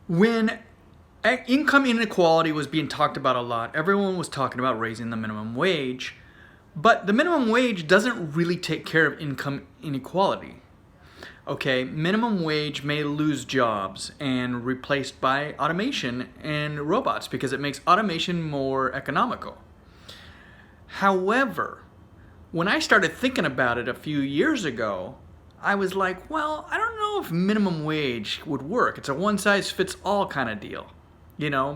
When income inequality was being talked about a lot, everyone was talking about raising the minimum wage, but the minimum wage doesn't really take care of income inequality. Okay, minimum wage may lose jobs and replaced by automation and robots because it makes automation more economical. However, when I started thinking about it a few years ago, I was like, well, I don't know if minimum wage would work. It's a one-size-fits-all kind of deal,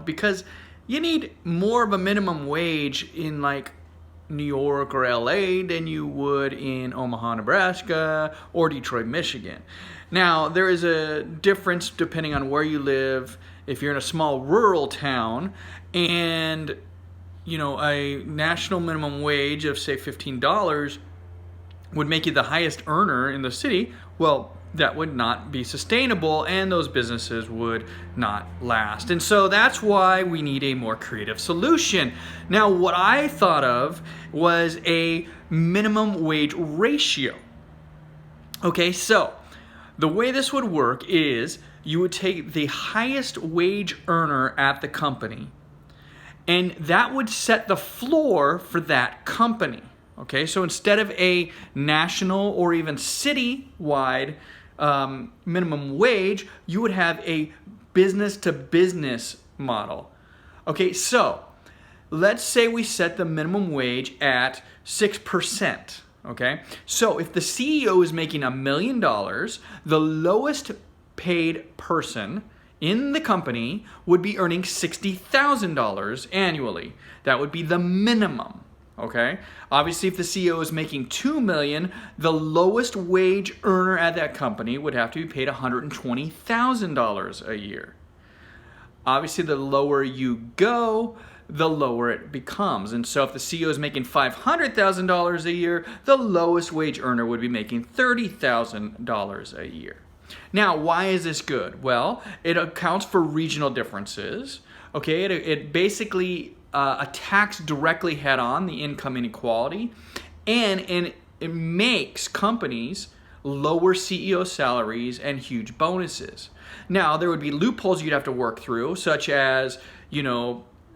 because you need more of a minimum wage in like New York or LA than you would in Omaha, Nebraska or Detroit, Michigan. Now, there is a difference depending on where you live. If you're in a small rural town and a national minimum wage of say $15 would make you the highest earner in the city, well, that would not be sustainable and those businesses would not last. And so that's why we need a more creative solution. Now, what I thought of was a minimum wage ratio. Okay, so the way this would work is you would take the highest wage earner at the company, and that would set the floor for that company. Okay, so instead of a national or even city-wide minimum wage, you would have a business-to-business model. Okay, so let's say we set the minimum wage at 6%. Okay, so if the CEO is making $1 million, the lowest paid person in the company would be earning $60,000 annually. That would be the minimum. Okay. Obviously, if the CEO is making $2 million, the lowest wage earner at that company would have to be paid $120,000 a year. Obviously, the lower you go, the lower it becomes. And so if the CEO is making $500,000 a year, the lowest wage earner would be making $30,000 a year. Now, why is this good? Well, it accounts for regional differences. Okay, it basically attacks directly head-on the income inequality, and it makes companies lower CEO salaries and huge bonuses. Now, there would be loopholes you'd have to work through, such as,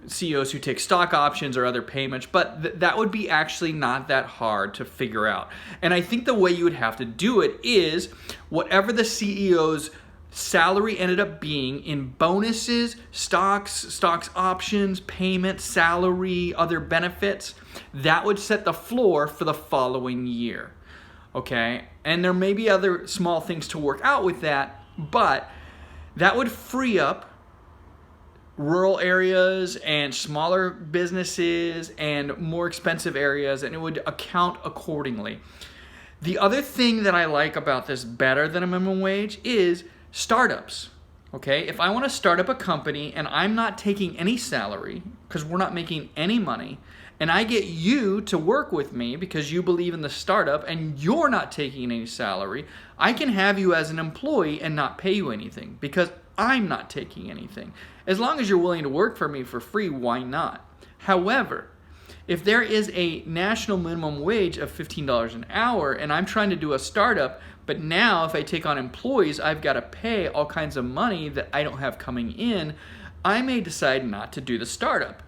CEOs who take stock options or other payments, but that would be actually not that hard to figure out. And I think the way you would have to do it is whatever the CEO's salary ended up being in bonuses, stocks options, payment, salary, other benefits, that would set the floor for the following year. Okay? And there may be other small things to work out with that, but that would free up rural areas and smaller businesses and more expensive areas, and it would account accordingly. The other thing that I like about this better than a minimum wage is startups. Okay, if I want to start up a company and I'm not taking any salary because we're not making any money, and I get you to work with me because you believe in the startup and you're not taking any salary, I can have you as an employee and not pay you anything because I'm not taking anything. As long as you're willing to work for me for free, why not? However, if there is a national minimum wage of $15 an hour and I'm trying to do a startup, but now if I take on employees, I've got to pay all kinds of money that I don't have coming in, I may decide not to do the startup.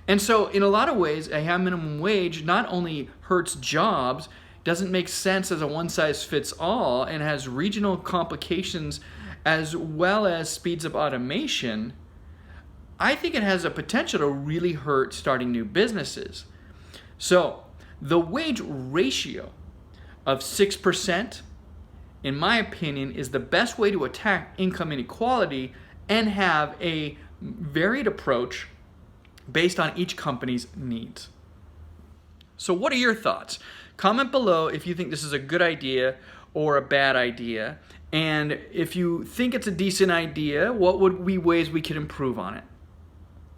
And so in a lot of ways, a high minimum wage not only hurts jobs, doesn't make sense as a one-size-fits-all, and has regional complications as well as speeds up automation. I think it has a potential to really hurt starting new businesses. So the wage ratio of 6%, in my opinion, is the best way to attack income inequality and have a varied approach based on each company's needs. So what are your thoughts? Comment below if you think this is a good idea or a bad idea. And if you think it's a decent idea, what would be ways we could improve on it?